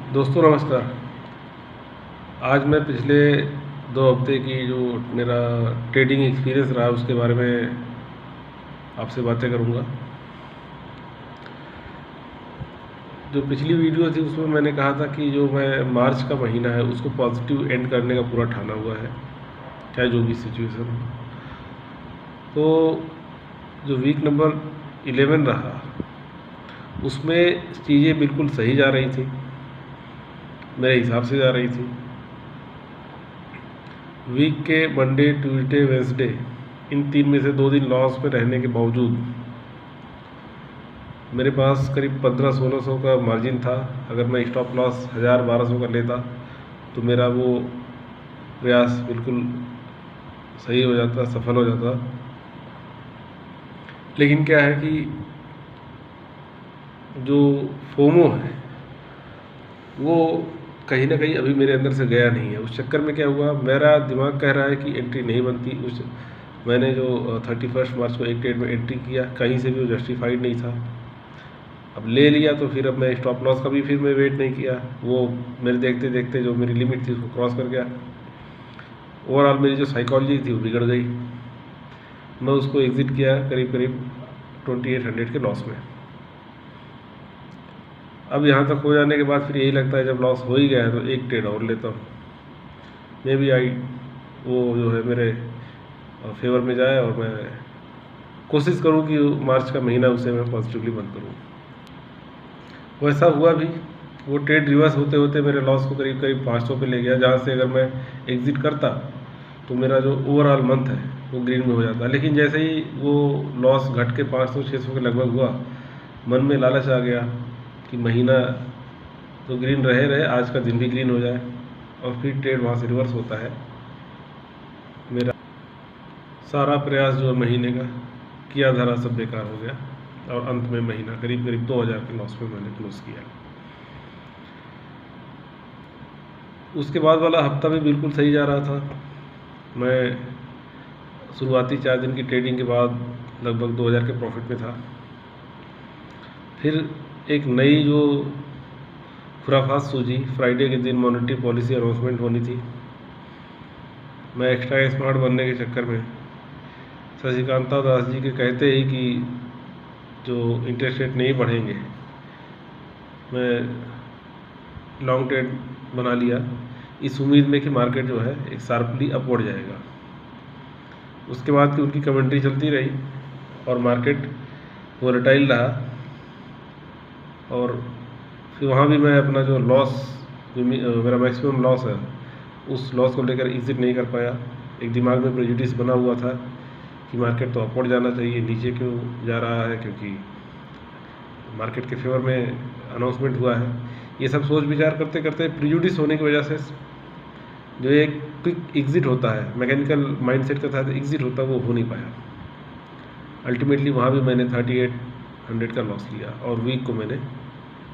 दोस्तों नमस्कार। आज मैं पिछले 2 हफ्ते की जो मेरा ट्रेडिंग एक्सपीरियंस रहा उसके बारे में आपसे बातें करूंगा। जो पिछली वीडियो थी उसमें मैंने कहा था कि जो मैं मार्च का महीना है उसको पॉजिटिव एंड करने का पूरा ठाना हुआ है, चाहे जो भी सिचुएशन हो। तो जो वीक नंबर 11 रहा उसमें चीज़ें बिल्कुल सही जा रही थी, मेरे हिसाब से जा रही थी। वीक के मंडे, ट्यूसडे, वेंसडे इन 3 में से 2 दिन लॉस में रहने के बावजूद मेरे पास करीब 1500-1600 का मार्जिन था। अगर मैं स्टॉप लॉस 1000-1200 का लेता तो मेरा वो प्रयास बिल्कुल सही हो जाता, सफल हो जाता। लेकिन क्या है कि जो फोमो है वो कहीं ना कहीं अभी मेरे अंदर से गया नहीं है। उस चक्कर में क्या हुआ, मेरा दिमाग कह रहा है कि एंट्री नहीं बनती। उस मैंने जो 31 मार्च को एक ट्रेड में एंट्री किया, कहीं से भी वो जस्टिफाइड नहीं था। अब ले लिया तो फिर अब मैं स्टॉप लॉस का भी फिर मैं वेट नहीं किया, वो मेरे देखते देखते जो मेरी लिमिट थी उसको क्रॉस कर गया। ओवरऑल मेरी जो साइकोलॉजी थी वो बिगड़ गई। मैं उसको एग्ज़िट किया करीब करीब 2800 के लॉस में। अब यहाँ तक हो जाने के बाद फिर यही लगता है जब लॉस हो ही गया है तो एक ट्रेड और लेता हूँ, मे भी वो जो है मेरे फेवर में जाए और मैं कोशिश करूँ कि मार्च का महीना उसे मैं पॉजिटिवली बंद करूँ। वैसा हुआ भी। वो ट्रेड रिवर्स होते होते मेरे लॉस को करीब करीब 500 पे ले गया, जहाँ से अगर मैं एग्ज़िट करता तो मेरा जो ओवरऑल मंथ है वो ग्रीन में हो जाता। लेकिन जैसे ही वो लॉस घट के 500-600 के लगभग हुआ, मन में लालच आ गया कि महीना तो ग्रीन रहे आज का दिन भी ग्रीन हो जाए, और फिर ट्रेड वहाँ से रिवर्स होता है। मेरा सारा प्रयास जो महीने का किया धरा सब बेकार हो गया, और अंत में महीना करीब करीब 2000 के लॉस में मैंने क्लोज किया। उसके बाद वाला हफ्ता भी बिल्कुल सही जा रहा था। मैं शुरुआती 4 दिन की ट्रेडिंग के बाद लगभग 2000 के प्रॉफिट में था। फिर एक नई जो खुराफात सूझी, फ्राइडे के दिन मॉनेटरी पॉलिसी अनाउंसमेंट होनी थी। मैं एक्स्ट्रा स्मार्ट बनने के चक्कर में शशिकांता दास जी के कहते ही कि जो इंटरेस्ट रेट नहीं बढ़ेंगे, मैं लॉन्ग ट्रेड बना लिया इस उम्मीद में कि मार्केट जो है एक शार्पली अपवर्ड जाएगा। उसके बाद की उनकी कमेंट्री चलती रही और मार्केट वोलेटाइल रहा, और फिर वहाँ भी मैं अपना जो लॉस, जो मेरा मैक्सिमम लॉस है, उस लॉस को लेकर एग्जिट नहीं कर पाया। एक दिमाग में प्रेजुडिस बना हुआ था कि मार्केट तो अपवर्ड जाना चाहिए, नीचे क्यों जा रहा है, क्योंकि मार्केट के फेवर में अनाउंसमेंट हुआ है। ये सब सोच विचार करते करते प्रेजुडिस होने की वजह से जो एक क्विक एग्ज़िट होता है, मैकेनिकल माइंडसेट के साथ एग्ज़िट होता है, वो हो नहीं पाया। अल्टीमेटली वहाँ भी मैंने 3800 का लॉस लिया और वीक को मैंने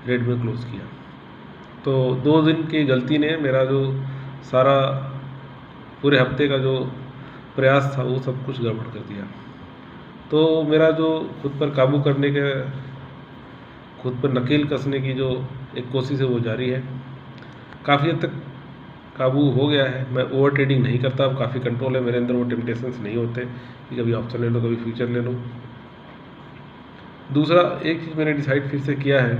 रेड में क्लोज़ किया। तो 2 दिन की गलती ने मेरा जो सारा पूरे हफ्ते का जो प्रयास था वो सब कुछ गड़बड़ कर दिया। तो मेरा जो खुद पर काबू करने के, खुद पर नकेल कसने की जो एक कोशिश है वो जारी है। काफ़ी हद तक काबू हो गया है। मैं ओवर ट्रेडिंग नहीं करता, अब काफ़ी कंट्रोल है मेरे अंदर। वो टेम्पटेशंस नहीं होते कि कभी ऑप्शन ले लो, कभी फ्यूचर ले लो। दूसरा एक चीज़ मैंने डिसाइड फिर से किया है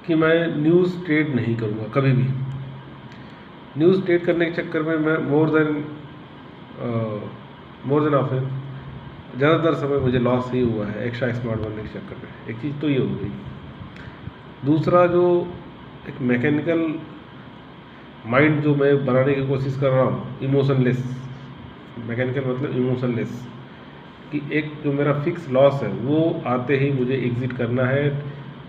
कि मैं न्यूज़ ट्रेड नहीं करूँगा कभी भी। न्यूज़ ट्रेड करने के चक्कर में मैं मोर देन ऑफन ज़्यादातर समय मुझे लॉस ही हुआ है एक्स्ट्रा स्मार्ट बनने के चक्कर में। एक चीज़ तो ये हो गई। दूसरा जो एक मैकेनिकल माइंड जो मैं बनाने की कोशिश कर रहा हूँ, इमोशनलेस, मैकेनिकल मतलब इमोशनलेस, कि एक जो मेरा फिक्स लॉस है वो आते ही मुझे एग्ज़िट करना है।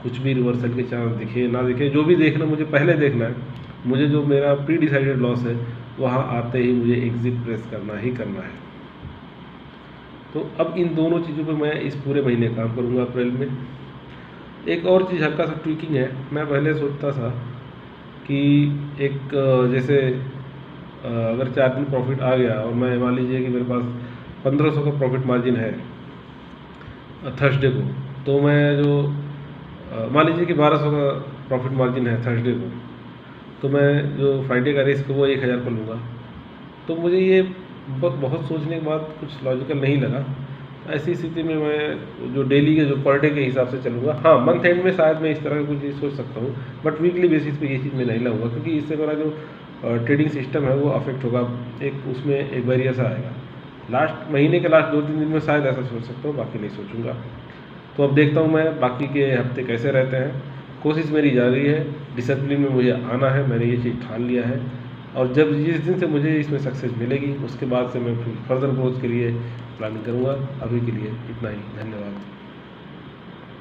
कुछ भी रिवर्सल के चांस दिखे ना दिखे, जो भी देखना मुझे पहले देखना है। मुझे जो मेरा प्री डिसाइडेड लॉस है वहाँ आते ही मुझे एग्ज़िट प्रेस करना ही करना है। तो अब इन दोनों चीज़ों पे मैं इस पूरे महीने काम करूँगा अप्रैल में। एक और चीज़ हल्का सा ट्विकिंग है। मैं पहले सोचता था कि एक जैसे अगर 4 दिन प्रॉफिट आ गया और मैं मान लीजिए कि मेरे पास 1500 का प्रॉफिट मार्जिन है थर्सडे को, तो मैं जो मान लीजिए कि 1200 का प्रॉफिट मार्जिन है थर्सडे को, तो मैं जो फ्राइडे का रिस्क है वो 1000 पर लूँगा। तो मुझे ये बहुत सोचने के बाद कुछ लॉजिकल नहीं लगा। ऐसी स्थिति में मैं जो डेली के जो पर डे के हिसाब से चलूँगा। हाँ, मंथ एंड में शायद मैं इस तरह का कुछ चीज़ सोच सकता हूँ, बट वीकली बेसिस पे ये चीज़ मैं नहीं लाऊंगा, क्योंकि इससे मेरा जो ट्रेडिंग सिस्टम है वो अफेक्ट होगा। एक उसमें एक बैरियर सा आएगा। लास्ट महीने के लास्ट 2-3 दिन में शायद ऐसा सोच सकता हूँ, बाकी नहीं सोचूंगा। तो अब देखता हूँ मैं बाकी के हफ्ते कैसे रहते हैं। कोशिश मेरी जारी है, डिसिप्लिन में मुझे आना है, मैंने ये चीज़ ठान लिया है। और जब जिस दिन से मुझे इसमें सक्सेस मिलेगी उसके बाद से मैं फिर फर्दर ग्रोथ के लिए प्लानिंग करूँगा। अभी के लिए इतना ही, धन्यवाद।